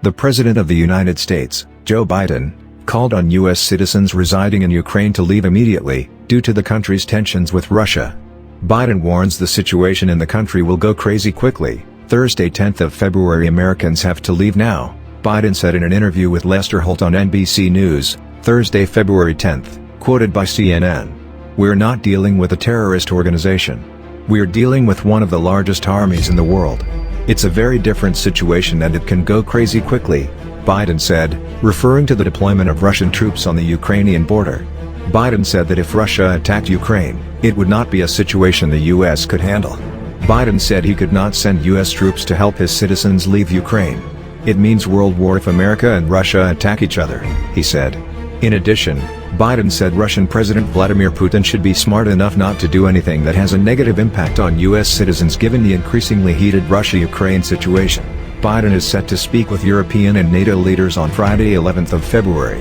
The President of the United States, Joe Biden, called on U.S. citizens residing in Ukraine to leave immediately, due to the country's tensions with Russia. Biden warns the situation in the country will go crazy quickly. Thursday, 10th of February. Americans have to leave now, Biden said in an interview with Lester Holt on NBC News, Thursday, February 10th, quoted by CNN. "We're not dealing with a terrorist organization. We're dealing with one of the largest armies in the world. It's a very different situation and it can go crazy quickly," Biden said, referring to the deployment of Russian troops on the Ukrainian border. Biden said that if Russia attacked Ukraine, it would not be a situation the U.S. could handle. Biden said he could not send U.S. troops to help his citizens leave Ukraine. "It means World War if America and Russia attack each other," he said. In addition, Biden said Russian President Vladimir Putin should be smart enough not to do anything that has a negative impact on U.S. citizens given the increasingly heated Russia-Ukraine situation. Biden is set to speak with European and NATO leaders on Friday, 11th of February.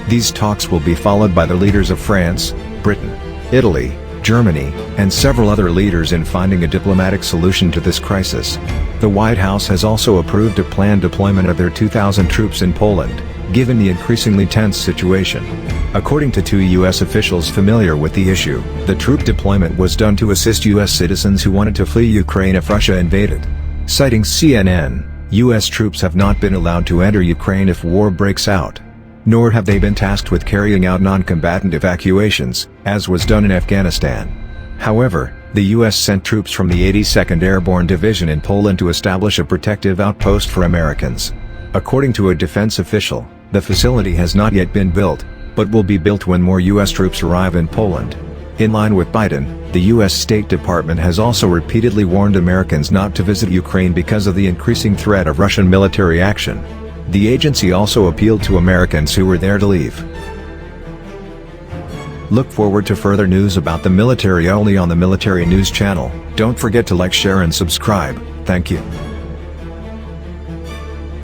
These talks will be followed by the leaders of France, Britain, Italy, Germany, and several other leaders in finding a diplomatic solution to this crisis. The White House has also approved a planned deployment of their 2,000 troops in Poland, given the increasingly tense situation. According to two U.S. officials familiar with the issue, the troop deployment was done to assist U.S. citizens who wanted to flee Ukraine if Russia invaded. Citing CNN, U.S. troops have not been allowed to enter Ukraine if war breaks out. Nor have they been tasked with carrying out non-combatant evacuations, as was done in Afghanistan. However, the U.S. sent troops from the 82nd Airborne Division in Poland to establish a protective outpost for Americans. According to a defense official, the facility has not yet been built, but will be built when more U.S. troops arrive in Poland. In line with Biden, the U.S. State Department has also repeatedly warned Americans not to visit Ukraine because of the increasing threat of Russian military action. The agency also appealed to Americans who were there to leave. Look forward to further news about the military only on the Military News Channel. Don't forget to like, share and subscribe. Thank you.